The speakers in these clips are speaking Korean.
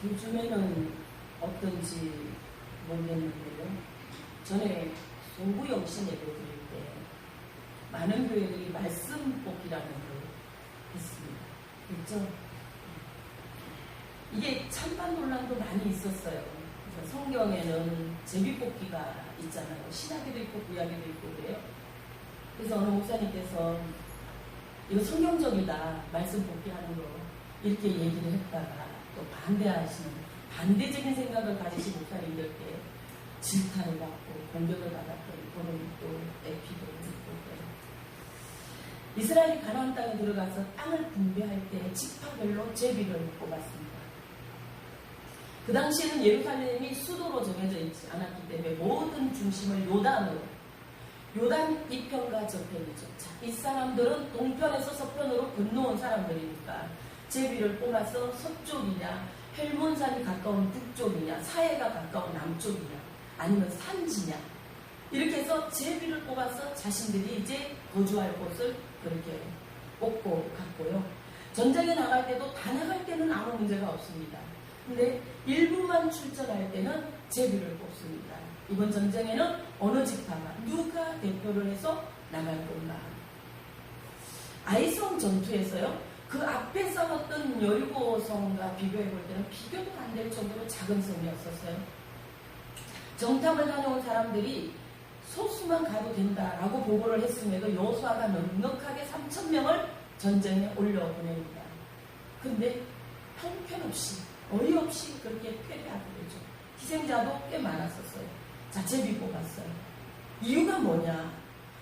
요즘에는 어떤지 모르겠는데요. 전에 송구영신 예배 드릴 때 많은 교회들이 말씀 뽑기라는 걸 했습니다. 그렇죠? 이게 찬반 논란도 많이 있었어요. 그래서 성경에는 제비 뽑기가 있잖아요. 신약에도 있고 구약에도 있고 그래요. 그래서 어느 목사님께서 이거 성경적이다, 말씀 뽑기 하는 거, 이렇게 얘기를 했다가 또 반대하시는, 반대적인 생각을 가지신 목사님들께 질타를 받고 공격을 받았던 그런 또 에피소드도 있고. 이스라엘이 가나안 땅에 들어가서 땅을 분배할 때 지파별로 제비를 뽑았습니다. 그 당시에는 예루살렘이 수도로 정해져 있지 않았기 때문에 모든 중심을 요단으로, 요단 이편과 저편이죠. 자, 이 사람들은 동편에서 서편으로 건너온 사람들이니까 제비를 뽑아서 서쪽이냐, 헬몬산이 가까운 북쪽이냐, 사해가 가까운 남쪽이냐, 아니면 산지냐, 이렇게 해서 제비를 뽑아서 자신들이 이제 거주할 곳을 그렇게 뽑고 갔고요. 전쟁에 나갈 때도 다 나갈 때는 아무 문제가 없습니다. 근데 일부만 출전할 때는 제비를 뽑습니다. 이번 전쟁에는 어느 지파가 누가 대표를 해서 나갈 건가. 아이성 전투에서요, 그 앞에 싸웠던 여리고성과 비교해 볼 때는 비교도 안 될 정도로 작은 성이었었어요. 정탐을 다녀온 사람들이 소수만 가도 된다라고 보고를 했음에도 여호수아가 넉넉하게 3,000명을 전쟁에 올려보냅니다. 근데 형편없이, 어이없이 그렇게 패배하게 되죠. 희생자도 꽤 많았었어요. 자, 제비 뽑았어요. 이유가 뭐냐?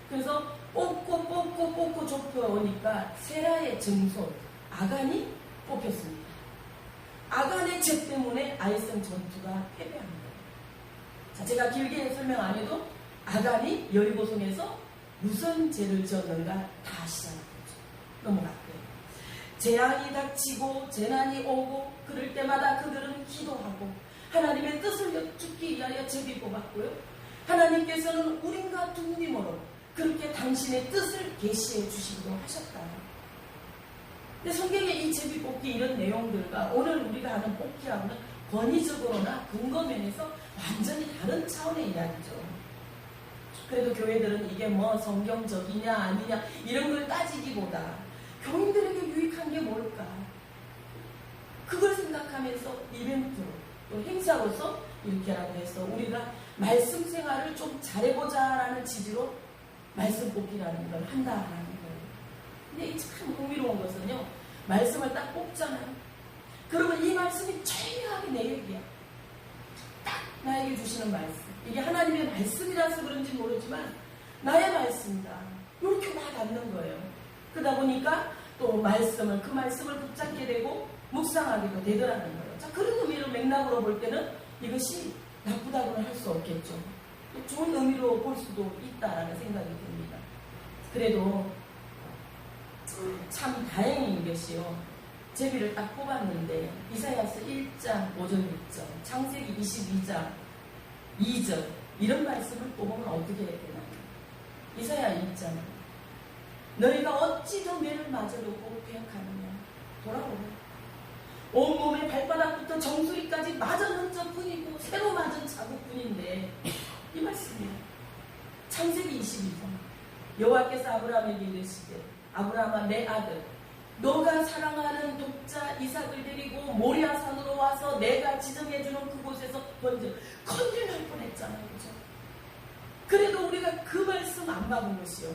그래서 뽑고 좁혀오니까 세라의 증손 아간이 뽑혔습니다. 아간의 죄 때문에 아이성 전투가 패배한 거예요. 자, 제가 길게 설명 안 해도 아간이 여리고성에서 무슨 죄를 지었는가 다 아시잖아요. 넘어갈게요. 재앙이 닥치고 재난이 오고 그럴 때마다 그들은 기도하고 하나님의 뜻을 여쭙기 위하여 제비 뽑았고요. 하나님께서는 우린과 두님으로 그렇게 당신의 뜻을 계시해 주시기도 하셨다. 근데 성경의 이 제비 뽑기 이런 내용들과 오늘 우리가 하는 뽑기하고는 권위적으로나 근거면에서 완전히 다른 차원의 이야기죠. 그래도 교회들은 이게 뭐 성경적이냐 아니냐 이런 걸 따지기보다 교인들에게 유익한 게 뭘까? 그걸 생각하면서 이벤트로 또 행사로서 이렇게라고 해서 우리가 말씀 생활을 좀 잘해보자라는 취지로 말씀 뽑기라는 걸 한다라는 거예요. 근데 이 참 흥미로운 것은요, 말씀을 딱 뽑잖아요. 그러면 이 말씀이 최대하게 내 얘기야. 딱 나에게 주시는 말씀. 이게 하나님의 말씀이라서 그런지 모르지만 나의 말씀이다. 이렇게 막 닿는 거예요. 그러다 보니까 또 말씀을, 그 말씀을 붙잡게 되고 묵상하기도 되더라는 거예요. 자, 그런 의미로 맥락으로 볼 때는 이것이 나쁘다고는 할 수 없겠죠. 또 좋은 의미로 볼 수도 있다라는 생각이 듭니다. 그래도 참 다행인 것이요, 제비를 딱 뽑았는데 이사야서 1장 5절 6절, 창세기 22장 2절 이런 말씀을 뽑으면 어떻게 해야 되나요? 이사야 1장, 너희가 어찌 저 매를 맞으려고 계획하느냐. 돌아보라. 온몸의 발바닥부터 정수리까지 맞은 적뿐이고 새로 맞은 자국뿐인데 이 말씀이에요. 창세기 22장, 여호와께서 아브라함에게 이르시되 아브라함아, 내 아들, 너가 사랑하는 독자 이삭을 데리고 모리아산으로 와서 내가 지정해주는 그곳에서 먼저 건질날 뻔했잖아요. 그죠? 그래도 우리가 그 말씀 안 받은 것이요,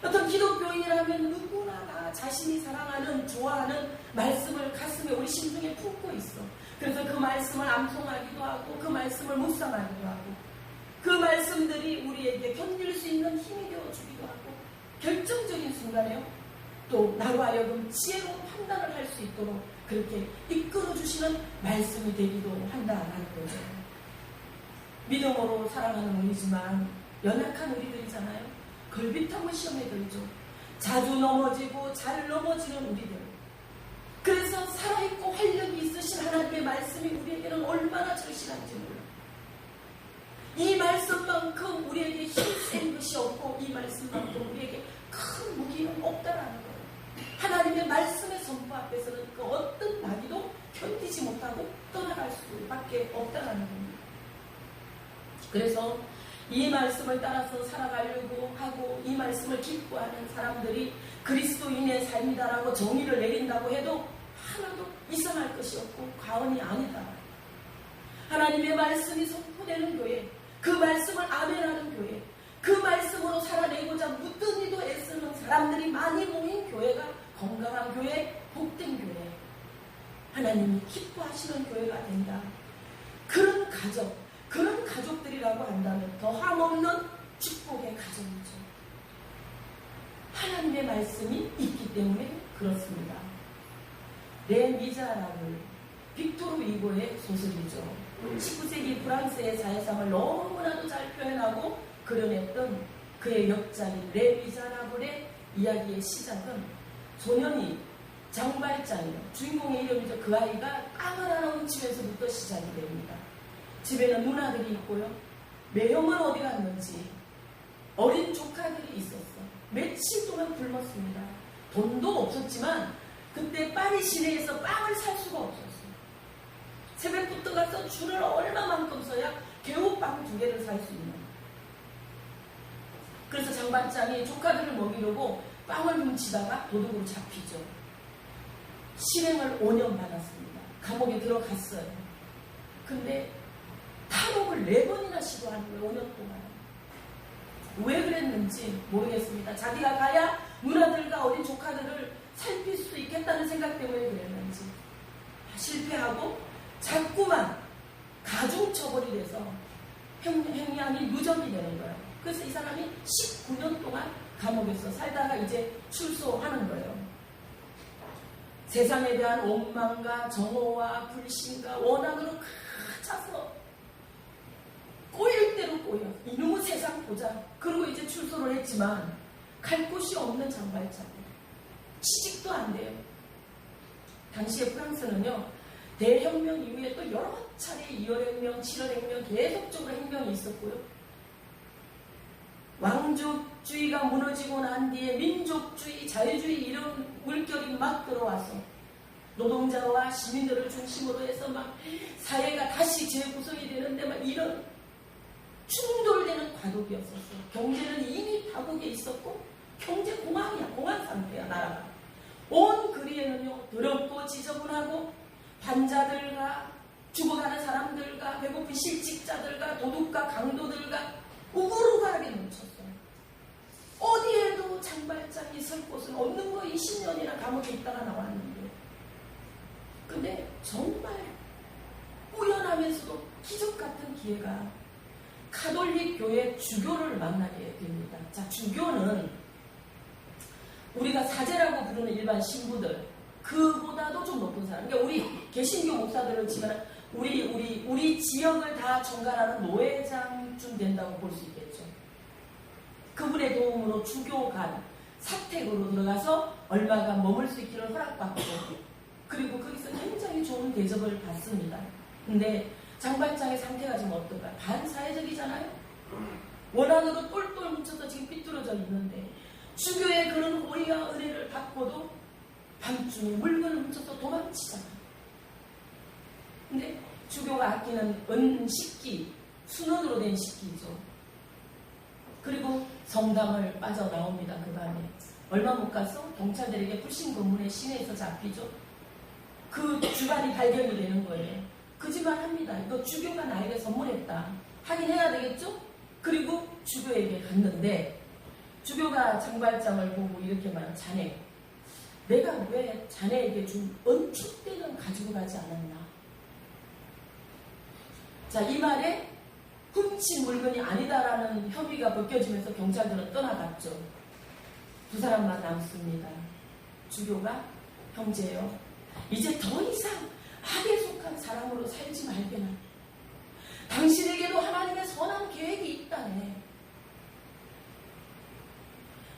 어떤 기독교인이라면 누구나 다 자신이 사랑하는, 좋아하는 말씀을 가슴에, 우리 심중에 품고 있어. 그래서 그 말씀을 암송하기도 하고 그 말씀을 묵상하기도 하고 그 말씀들이 우리에게 견딜 수 있는 힘이 되어주기도 하고 결정적인 순간에요, 또 나로 하여금 지혜로운 판단을 할 수 있도록 그렇게 이끌어주시는 말씀이 되기도 한다라는 거죠. 믿음으로 살아가는 우리지만 연약한 우리들이잖아요. 걸빗하고 시험에 들죠. 자주 넘어지고 잘 넘어지는 우리들. 그래서 살아있고 활력이 있으신 하나님의 말씀이 우리에게는 얼마나 절실한지 몰라요. 이 말씀만큼 우리에게 힘센 것이 없고 이 말씀만큼 우리에게 큰 무기는 없다라는 거예요. 하나님의 말씀의 선포 앞에서는 그 어떤 나기도 견디지 못합니다. 살아갈 수밖에 없다는 겁니다. 그래서 이 말씀을 따라서 살아가려고 하고 이 말씀을 기뻐하는 사람들이 그리스도인의 삶이다라고 정의를 내린다고 해도 하나도 이상할 것이 없고 과언이 아니다. 하나님의 말씀이 선포되는 교회, 그 말씀을 아멘하는 교회, 그 말씀으로 살아내고자 무더기도 애쓰는 사람들이 많이 모인 교회가 건강한 교회, 복된 교회, 하나님이 기뻐하시는 교회가 된다. 그런 가족, 그런 가족들이라고 한다면 더함없는 축복의 가정이죠. 하나님의 말씀이 있기 때문에 그렇습니다. 레 미자라블, 빅토르 위고의 소설이죠. 19세기 프랑스의 사회상을 너무나도 잘 표현하고 그려냈던 그의 역작인 레 미자라블의 이야기의 시작은 소년이 장발장이요, 주인공의 이름이죠. 그 아이가 빵을 하나 훔치면서부터 시작이 됩니다. 집에는 누나들이 있고요, 매형은 어디 갔는지 어린 조카들이 있었어. 며칠 동안 굶었습니다. 돈도 없었지만 그때 파리 시내에서 빵을 살 수가 없었어요. 새벽부터 가서 줄을 얼마만큼 서야 겨우 빵 2개를 살 수 있는. 그래서 장반장이 조카들을 먹이려고 빵을 훔치다가 도둑으로 잡히죠. 실행을 5년 받았습니다. 감옥에 들어갔어요. 근데 탈옥을 4번이나 시도한 거예요. 5년 동안. 왜 그랬는지 모르겠습니다. 자기가 가야 누나들과 어린 조카들을 살필 수 있겠다는 생각 때문에 그랬는지 실패하고 자꾸만 가중처벌이 돼서 형량이 누적이 되는 거예요. 그래서 이 사람이 19년 동안 감옥에서 살다가 이제 출소하는 거예요. 세상에 대한 원망과 정오와 불신과 원한으로 차서 꼬일 대로 꼬여. 이놈의 세상 보자. 그리고 이제 출소를 했지만 갈 곳이 없는 장발장. 취직도 안 돼요. 당시에 프랑스는요, 대혁명 이후에 또 여러 차례 2월혁명, 7월혁명 계속적으로 혁명이 있었고요. 왕족주의가 무너지고 난 뒤에 민족주의, 자유주의 이런 물결이 막 들어와서 노동자와 시민들을 중심으로 해서 막 사회가 다시 재구성이 되는데 막 이런 충돌되는 과도기였었어요. 경제는 이미 파국에 있었고 경제 공황이야. 공황 상태야, 나라가. 온 거리에는요, 더럽고 지저분하고 환자들과 죽어가는 사람들과 배고픈 실직자들과 도둑과 강도들과 우글우글하게 넘쳤어요. 어디에도 장발장이 설 곳은 없는 거 20년이나 감옥에 있다가 나왔는데, 근데 정말 우연하면서도 기적 같은 기회가 가톨릭 교회 주교를 만나게 됩니다. 자, 주교는 우리가 사제라고 부르는 일반 신부들, 그보다도 좀 높은 사람. 그러니까 우리 개신교 목사들은 지금 우리 지역을 다 총괄하는 노회장쯤 된다고 볼 수 있겠죠. 그분의 도움으로 주교관 사택으로 들어가서 얼마간 머물 수 있기를 허락받고, 그리고 거기서 굉장히 좋은 대접을 받습니다. 근데 장발장의 상태가 지금 어떨까? 반사회적이잖아요. 원한으로 똘똘 뭉쳐서 지금 삐뚤어져 있는데 주교의 그런 호의와 은혜를 받고도 밤중에 물건을 훔쳐서 도망치잖아요. 근데 주교가 아끼는 은식기, 순원으로 된 식기죠. 그리고 성당을 빠져나옵니다. 그 밤에. 얼마 못 가서 경찰들에게 불신 검문에 시내에서 잡히죠. 그 주간이 발견이 되는 거예요. 거짓말 합니다. 이거 주교가 나에게 선물했다. 하긴 해야 되겠죠? 그리고 주교에게 갔는데 주교가 장발장을 보고 이렇게 말한, 자네, 내가 왜 자네에게 준 은축대는 가지고 가지 않았나? 자, 이 말에 훔친 물건이 아니다라는 혐의가 벗겨지면서 경찰들은 떠나갔죠. 두 사람만 남습니다. 주교가, 형제요, 이제 더 이상 악에 속한 사람으로 살지 말게나. 당신에게도 하나님의 선한 계획이 있다네.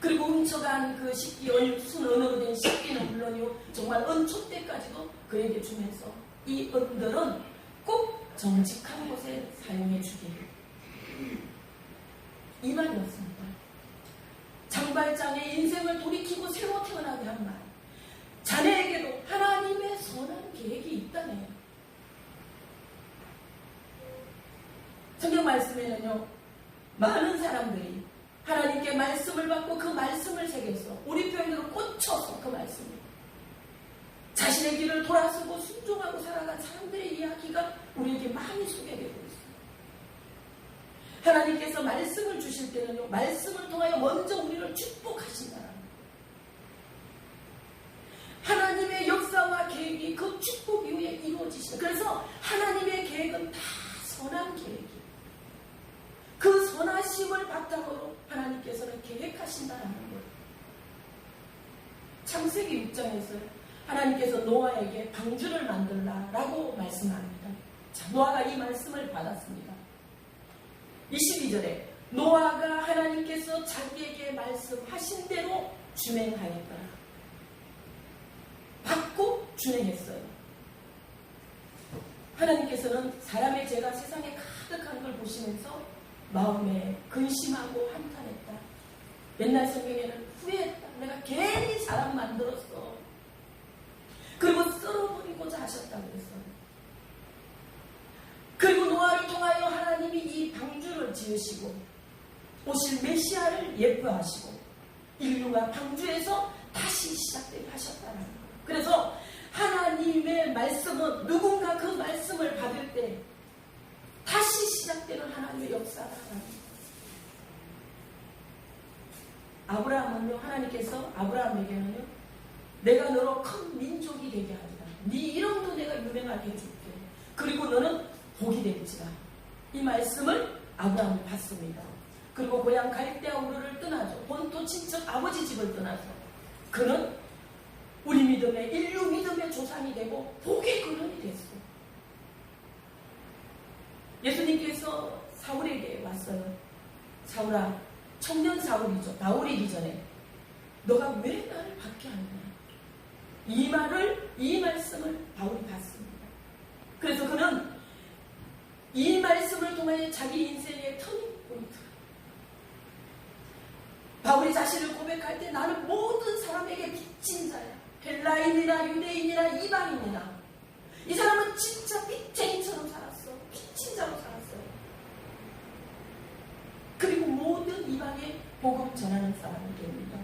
그리고 훔쳐간 그 식기, 순은으로 된 식기는 물론이요, 정말 은촛대까지도 그에게 주면서 이 은들은 꼭 정직한 곳에 사용해 주기를. 이 말이었습니다. 장발장의 인생을 돌이키고 새로 태어나게 한 말. 자네에게도 하나님의 선한 계획이 있다네. 성경 말씀에는요, 많은 사람들이 하나님께 말씀을 받고 그 말씀을 새겨서 우리 표현으로 꽂혀서 그 말씀을 자신의 길을 돌아서고 순종하고 살아간 사람들의 이야기가 우리에게 많이 소개되고 있습니다. 하나님께서 말씀을 주실 때는요, 말씀을 통하여 먼저 우리를 축복하신다는 하나님의 역사와 계획이 그 축복 이후에 이루어지시다. 그래서 하나님의 계획은 다 선한 계획이에요. 그 선하심을 바탕으로 하나님께서는 계획하신다는 거예요. 창세기 6장에서 하나님께서 노아에게 방주를 만들라라고 말씀합니다. 자, 노아가 이 말씀을 받았습니다. 22절에 노아가 하나님께서 자기에게 말씀하신 대로 준행하였다. 받고 준행했어요. 하나님께서는 사람의 죄가 세상에 가득한 걸 보시면서 마음에 근심하고 한탄했다. 옛날 성경에는 후회했다. 내가 괜히 사람 만들었어. 그리고 썰어버리고자 하셨다고 그랬어요. 그리고 노아를 통하여 하나님이 이 방주를 지으시고 오실 메시아를 예표하시고 인류가 방주에서 다시 시작되게 하셨다는 거예요. 그래서 하나님의 말씀은 누군가 그 말씀을 받을 때 다시 시작되는 하나님의 역사가 아브라함은요, 하나님께서 아브라함에게는요, 내가 너로 큰 민족이 되게 하리라. 네 이름도 내가 유명하게 해줄게. 그리고 너는 복이 될지라. 이 말씀을 아브라함이 받습니다. 그리고 고향 갈대아 우르를 떠나죠. 본토 친척 아버지 집을 떠나서 그는 우리 믿음의 인류 믿음의 조상이 되고 복의 근원이 됐어요. 예수님께서 사울에게 왔어요. 사울아, 청년 사울이죠. 바울이기 전에 너가 왜 나를 받게 하느냐. 이 말씀을 바울이 받습니다. 그래서 그는 이 말씀을 통해 자기 인생의 터닝 포인트. 바울이 자신을 고백할 때 나는 모든 사람에게 빚진 자야. 헬라인이나 유대인이나 이방인이나 이 사람은 진짜 빚쟁이처럼 살았어. 빚진 자로 살았어요. 그리고 모든 이방에 복음 전하는 사람이 됩니다.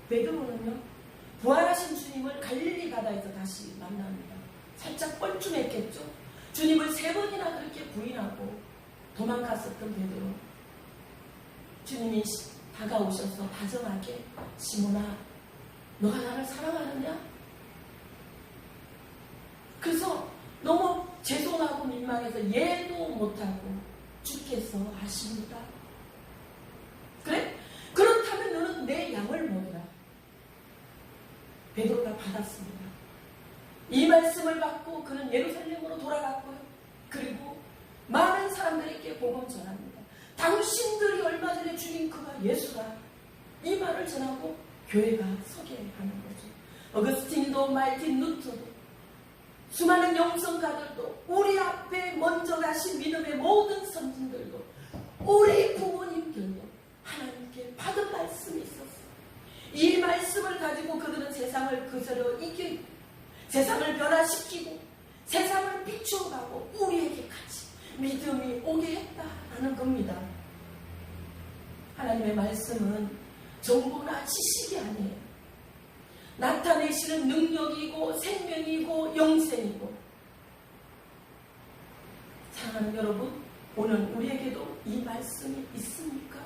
베드로는요, 부활하신 주님을 갈릴리 바다에서 다시 만납니다. 살짝 뻘쭘했겠죠. 주님을 3번이나 그렇게 부인하고 도망갔었던 베드로. 주님이 다가오셔서 다정하게 시몬아, 너가 나를 사랑하느냐? 그래서 너무 죄송하고 민망해서 예도 못하고 주께서 아십니다. 그래? 그렇다면 너는 내 양을 먹으라. 베드로가 받았습니다. 이 말씀을 받고 그는 예루살렘으로 돌아갔고요. 그리고 많은 사람들에게 복음 전합니다. 당신들이 얼마 전에 죽인 그가 예수라. 이 말을 전하고 교회가 서게 하는 거죠. 어거스틴도 말틴 루터도 수많은 영성가들도 우리 앞에 먼저 가신 믿음의 모든 선진들도 우리 부모님들도 하나님께 받은 말씀이 있었어요. 이 말씀을 가지고 그들은 세상을 그저려 이기고 세상을 변화시키고 세상을 비추어가고 우리에게까지 믿음이 오게 했다라는 겁니다. 하나님의 말씀은 정보나 지식이 아니에요. 나타내시는 능력이고 생명이고 영생이고. 사랑하는 여러분, 오늘 우리에게도 이 말씀이 있습니까?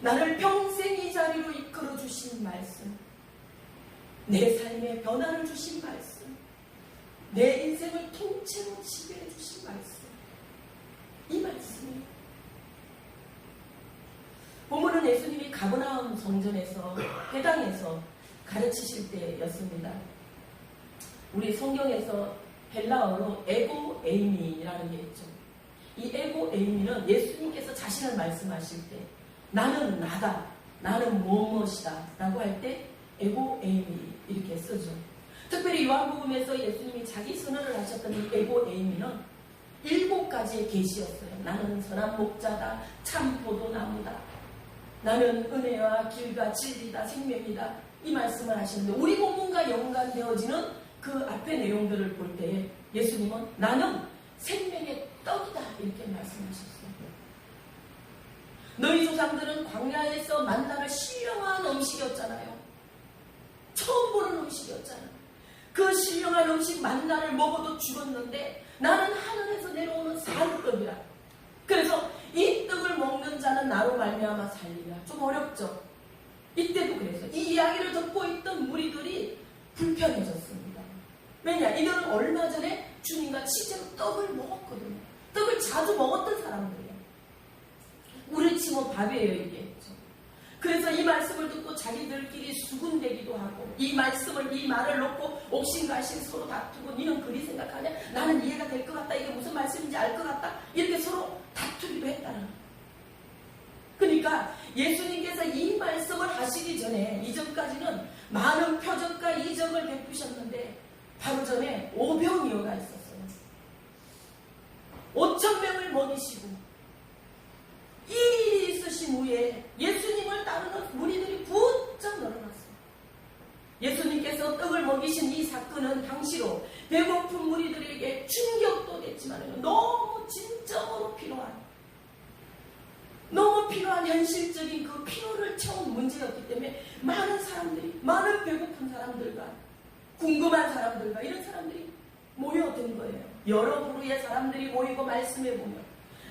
나를 평생 이 자리로 이끌어 주신 말씀, 내 삶에 변화를 주신 말씀, 내 인생을 통째로 지배해 주신 말씀, 이 말씀이에요. 본문은 예수님이 가버나움 성전에서 회당에서 가르치실 때였습니다. 우리 성경에서 헬라어로 에고 에이미라는 게 있죠. 이 에고 에이미는 예수님께서 자신을 말씀하실 때 나는 나다, 나는 무엇이다 라고 할 때 에고 에이미 이렇게 쓰죠. 특별히 요한복음에서 예수님이 자기 선언을 하셨던 이 에고 에이미는 7가지의 계시였어요. 나는 선한 목자다, 참 포도나무다, 나는 은혜와 길과 진리다, 생명이다, 이 말씀을 하시는데 우리 본문과 연관되어지는 그 앞에 내용들을 볼 때 예수님은 나는 생명의 떡이다 이렇게 말씀하셨어요. 너희 조상들은 광야에서 만나를 신령한 음식이었잖아요. 처음 보는 음식이었잖아요. 그 신령한 음식 만나를 먹어도 죽었는데 나는 하늘에서 내려오는 살떡이라. 그래서 이 떡을 먹는 자는 나로 말미암아 살리라. 좀 어렵죠. 이때도 그래서 이 이야기를 듣고 있던 무리들이 불편해졌습니다. 왜냐? 이들은 얼마 전에 주님과 실제로 떡을 먹었거든요. 떡을 자주 먹었던 사람들이에요. 우리 치면 밥이에요 이게. 그래서 이 말씀을 듣고 자기들끼리 수군대기도 하고 이 말을 놓고 옥신각신 서로 다투고 니는 그리 생각하냐? 나는 이해가 될 것 같다. 이게 무슨 말씀인지 알 것 같다. 이렇게 서로 다투기도 했다는 거예요. 그러니까 예수님께서 이 말씀을 하시기 전에 이전까지는 많은 표적과 이적을 베푸셨는데 바로 전에 오병이어가 있었어요. 5,000명을 먹이시고 이 일이 있으신 후에 예수님을 따르는 무리들이 부쩍 늘어났어요. 예수님께서 떡을 먹이신 이 사건은 당시로 배고픈 무리들에게 충격도 됐지만 너무 진정으로 너무 필요한 현실적인 그 필요를 채운 문제였기 때문에 많은 사람들이, 많은 배고픈 사람들과 궁금한 사람들과 이런 사람들이 모여든 거예요. 여러 부류의 사람들이 모이고 말씀해 보며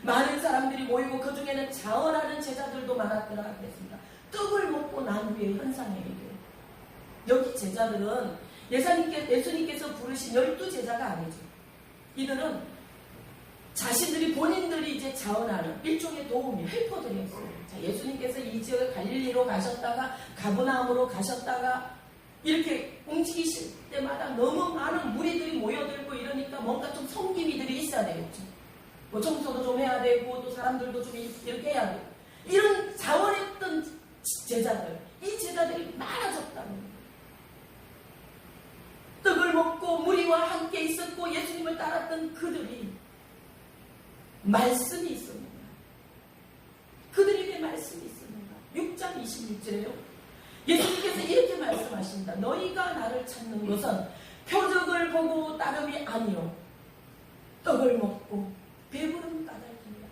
많은 사람들이 모이고 그 중에는 자언하는 제자들도 많았더라 그랬습니다. 떡을 먹고 난 후에 현상에 이르요. 여기 제자들은 예수님께서 부르신 12제자가 아니죠. 이들은 자신들이 본인들이 이제 자언하는 일종의 도움이 헬퍼들이었어요. 자, 예수님께서 이 지역에 갈릴리로 가셨다가 가브나움으로 가셨다가 이렇게 움직이실 때마다 너무 많은 무리들이 모여들고 이러니까 뭔가 좀 섬김이들이 있어야 되겠죠. 뭐 청소도 좀 해야 되고 또 사람들도 좀 이렇게 해야 되고 이런 자원했던 제자들, 이 제자들이 많아졌다는 거예요. 떡을 먹고 무리와 함께 있었고 예수님을 따랐던 그들이 말씀이 있습니다. 그들에게 말씀이 있습니다. 6장 26절에요. 예수님께서 이렇게 말씀하십니다. 너희가 나를 찾는 것은 표적을 보고 따름이 아니요 떡을 먹고 배부른 까닭이니라.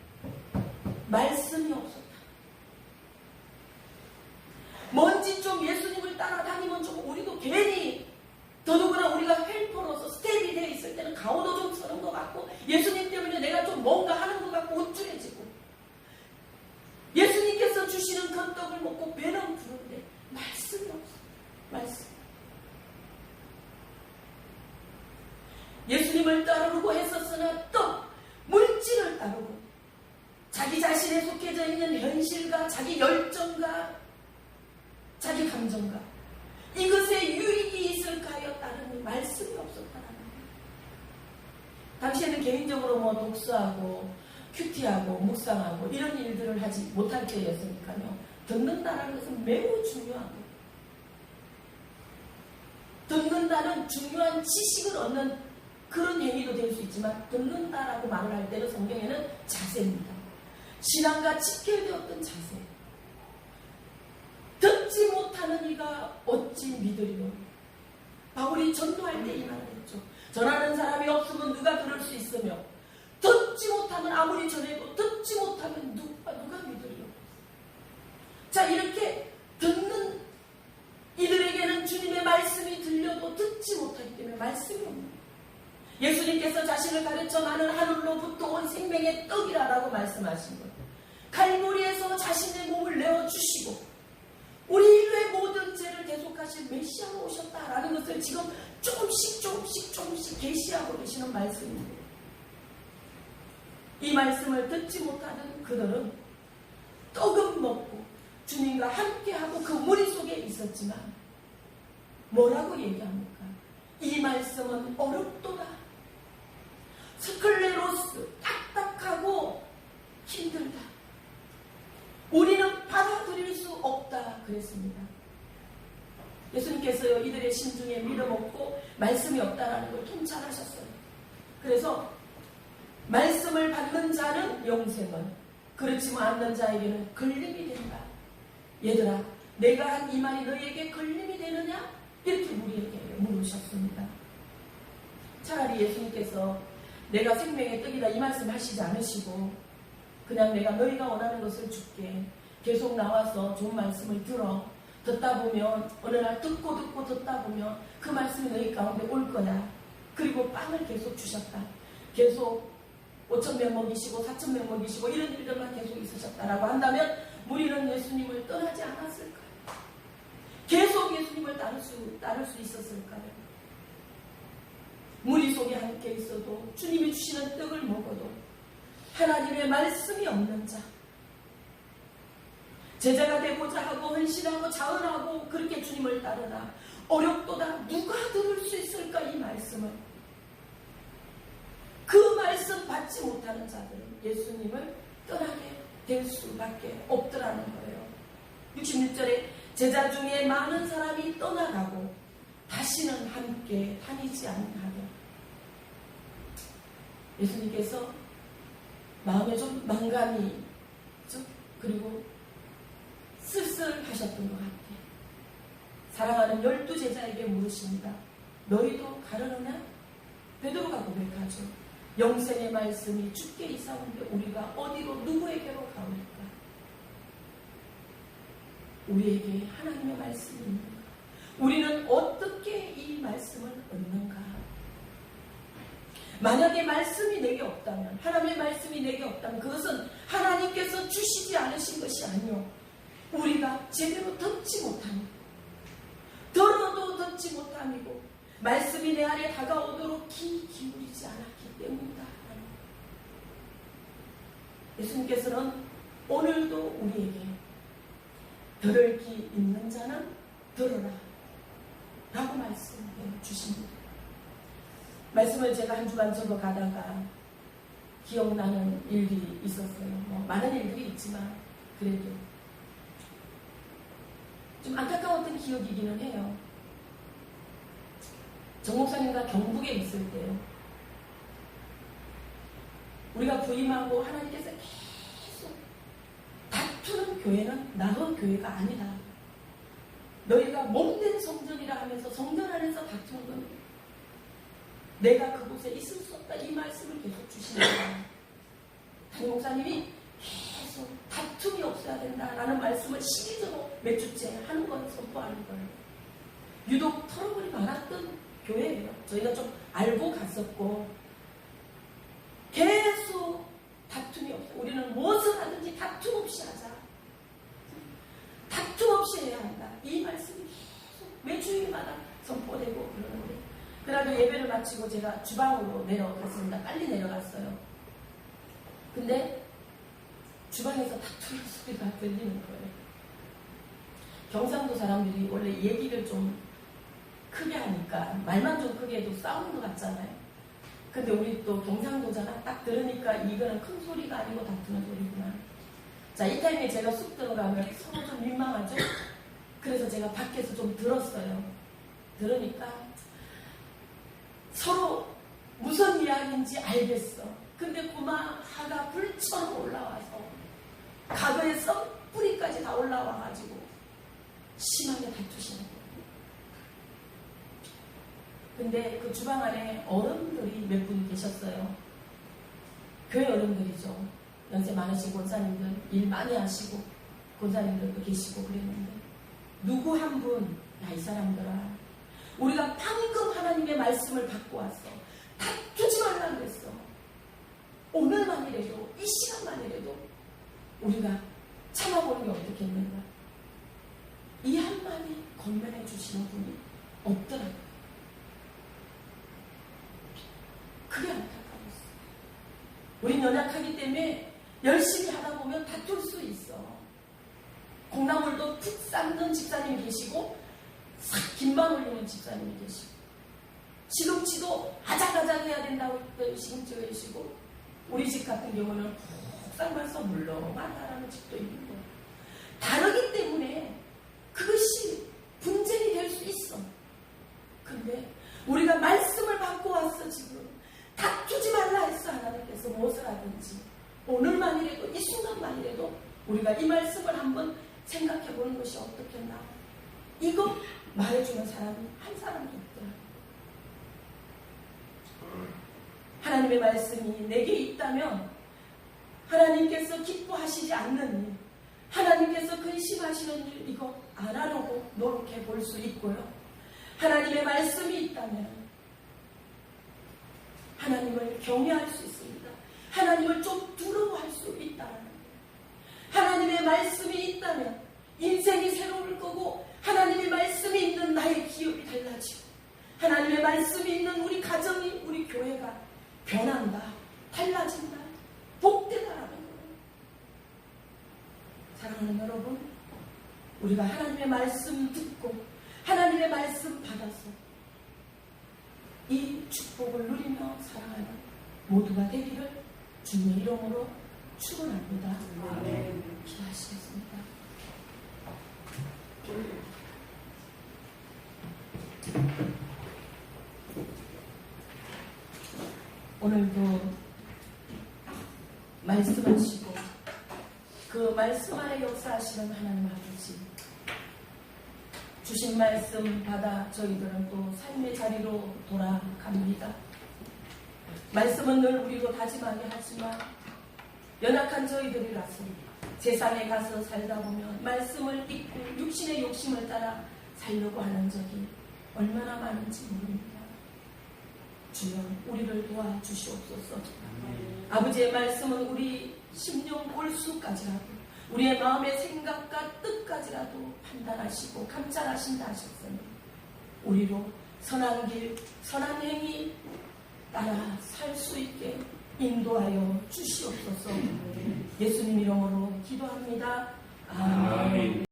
말씀이 없었다. 뭔지 좀 예수님을 따라다니면 좀 우리도 괜히 더더구나 우리가 헬퍼로서 스텝이 되어 있을 때는 가오도 좀 서는 것 같고 예수님 때문에 내가 좀 뭔가 하는 것 같고 우쭐해지고 예수님께서 주시는 그 떡을 먹고 배는 부른데 말씀이 없어. 말씀. 예수님을 따르고 했었으나 또 물질을 따르고 자기 자신에 속해져 있는 현실과 자기 열정과 자기 감정과 이것에 유익이 있을까 하여 따르는 말씀이 없었다는 거예요. 당시에는 개인적으로 뭐 독서하고 큐티하고 묵상하고 이런 일들을 하지 못할 때였으니까요. 듣는다는 것은 매우 중요한 거예요. 듣는다는 중요한 지식을 얻는 그런 행위도 될 수 있지만 듣는다라고 말을 할 때는 성경에는 자세입니다. 신앙과 직결되었던 자세. 듣지 못하는 이가 어찌 믿으리요. 바울이 전도할 때 이 말을 했죠. 전하는 사람이 없으면 누가 들을 수 있으며 듣지 못하면 아무리 전해도 듣지 못하면 누가 믿으리요. 자, 이렇게 듣는 이들에게는 주님의 말씀이 들려도 듣지 못하기 때문에 말씀이 없는 거예요. 예수님께서 자신을 가르쳐 나는 하늘로부터 온 생명의 떡이라라고 말씀하신 거예요. 갈보리에서 자신의 몸을 내어주시고 우리 인류의 모든 죄를 대속하실 메시아가 오셨다라는 것을 지금 조금씩 계시하고 계시는 말씀입니다. 이 말씀을 듣지 못하는 그들은 떡은 먹고 주님과 함께하고 그 무리 속에 있었지만 뭐라고 얘기합니까? 이 말씀은 어렵도다. 스클레로스, 딱딱하고 힘들다. 우리는 받아들일 수 없다 그랬습니다. 예수님께서요 이들의 심중에 밀어먹고 말씀이 없다라는 걸 통찰하셨어요. 그래서 말씀을 받는 자는 영생은 그렇지만 않는 자에게는 걸림이 된다. 얘들아 내가 한 이 말이 너희에게 걸림이 되느냐? 이렇게 우리에게 물으셨습니다. 예수님께서 내가 생명의 떡이다 이 말씀 하시지 않으시고 그냥 내가 너희가 원하는 것을 줄게. 계속 나와서 좋은 말씀을 듣다 보면 어느 날 듣고 듣다 보면 그 말씀이 너희 가운데 올 거야. 그리고 빵을 계속 주셨다. 계속 5,000명 먹이시고 4,000명 먹이시고 이런 일들만 계속 있으셨다라고 한다면 우리는 예수님을 떠나지 않았을까요? 계속 예수님을 따를 수 있었을까요? 무리 속에 함께 있어도 주님이 주시는 떡을 먹어도 하나님의 말씀이 없는 자, 제자가 되고자 하고 헌신하고 자언하고 그렇게 주님을 따르나 어렵도다 누가 들을 수 있을까 이 말씀을. 그 말씀 받지 못하는 자들은 예수님을 떠나게 될 수밖에 없더라는 거예요. 66절에 제자 중에 많은 사람이 떠나가고 다시는 함께 다니지 않는하며 예수님께서 마음에 좀 망감이 그리고 쓸쓸하셨던 것 같아요. 사랑하는 12제자에게 물으십니다. 너희도 가려느냐? 베드로가 고백하죠. 영생의 말씀이 주께 이사오는데 우리가 어디로 누구에게로 가오리까? 우리에게 하나님의 말씀이 있는가? 우리는 어떻게 이 말씀을 얻는가? 만약에 말씀이 내게 없다면, 하나님의 말씀이 내게 없다면 그것은 하나님께서 주시지 않으신 것이 아니요 우리가 제대로 듣지 못함이고 들어도 듣지 못함이고 말씀이 내 안에 다가오도록 귀 기울이지 않았기 때문이다. 예수님께서는 오늘도 우리에게 들을 귀 있는 자는 들으라 라고 말씀해 주십니다. 말씀을 제가 한 주간 적어가다가 기억나는 일이 있었어요. 많은 일들이 있지만 그래도 좀 안타까웠던 기억이기는 해요. 정 목사님과 경북에 있을 때요. 우리가 부임하고 하나님께서 계속 다투는 교회는 나의 교회가 아니다. 너희가 몸된 성전이라 하면서 성전 안에서 다투는 건 내가 그곳에 있을 수 없다. 이 말씀을 계속 주시는 정 목사님이 계속 다툼이 없어야 된다라는 말씀을 시기적으로 몇 주째 하는 걸 선포하는 거예요. 유독 트러블이 많았던 교회예요. 저희가 좀 알고 갔었고 계속 다툼이 없어요. 우리는 무엇을 하든지 다툼 없이 하자. 다툼 없이 해야 한다. 이 말씀이 계속 매 주일마다 선포되고 그러는데 그날도 예배를 마치고 제가 주방으로 내려갔습니다. 빨리 내려갔어요. 근데 주방에서 다투는 소리가 들리는 거예요. 경상도 사람들이 원래 얘기를 좀 크게 하니까 말만 좀 크게 해도 싸우는 것 같잖아요. 근데 우리 또 경상도잖아. 딱 들으니까 이거는 큰 소리가 아니고 다투는 소리구나. 자, 이 타임에 제가 쑥 들어가면 서로 좀 민망하죠? 그래서 제가 밖에서 좀 들었어요. 들으니까 서로 무슨 이야기인지 알겠어. 근데 그만 화가 불처럼 올라와서 가거의 썩뿌리까지 다 올라와가지고 심하게 다투시는 거예요. 근데 그 주방 안에 어른들이 몇 분 계셨어요. 교회 어른들이죠. 연세 많으신 권사님들, 일 많이 하시고 권사님들도 계시고 그랬는데 누구 한 분, 야, 이 사람들아, 우리가 방금 하나님의 말씀을 받고 왔어. 다투지 말라 그랬어. 오늘만이라도, 이 시간만이라도 우리가 참아보는 게 어떻겠는가. 이 한마디 건면해 주시는 분이 없더라고요. 그게 안타까웠어요. 우린 연약하기 때문에 열심히 하다 보면 다툴 수 있어. 콩나물도 푹 삶는 집사님이 계시고 싹 김만 올리는 집사님이 계시고 시금치도 아작아작 해야 된다고 시금치가 계시고 우리 집 같은 경우는 푹 삶아서 물렁하다라는 집도 있는 거예요. 다르기 때문에 그것이 분쟁이 될 수 있어. 근데 우리가 말씀을 받고 왔어. 지금 다투지 말라 했어. 하나님께서 무엇을 하든지 오늘만이라도 이 순간만이라도 우리가 이 말씀을 한번 생각해 보는 것이 어떻겠나. 이거 말해주는 사람이 한 사람도 없더라. 하나님의 말씀이 내게 있다면 하나님께서 기뻐하시지 않는 일, 하나님께서 근심하시는 일, 이거 안 하려고 노력해 볼 수 있고요. 하나님의 말씀이 있다면 하나님을 경외할 수 있습니다. 하나님을 좀 두려워할 수 있다. 하나님의 말씀이 있다면 인생이 새로울 거고, 하나님의 말씀이 있는 나의 기업이 달라지고, 하나님의 말씀이 있는 우리 가정이, 우리 교회가 변한다, 달라진다, 복되다라는 거예요. 사랑하는 여러분, 우리가 하나님의 말씀 듣고 하나님의 말씀 받아서 이 축복을 누리며 살아가는 모두가 되기를 주님의 이름으로 축원합니다. 기도하시겠습니다. 오늘도 말씀하시고 그 말씀 안에 역사하시는 하나님 아버지, 주신 말씀 받아 저희들은 또 삶의 자리로 돌아갑니다. 말씀은 늘 우리로 다짐하게 하지만 연약한 저희들이라서 세상에 가서 살다 보면 말씀을 잊고 육신의 욕심을 따라 살려고 하는 적이 얼마나 많은지 모릅니다. 주여, 우리를 도와주시옵소서. 아버지의 말씀은 우리 심령 골수까지라도, 우리의 마음의 생각과 뜻까지라도 판단하시고 감찰하신다 하셨으니 우리로 선한 길, 선한 행위 따라 살 수 있게 인도하여 주시옵소서. 예수님 이름으로 기도합니다. 아멘.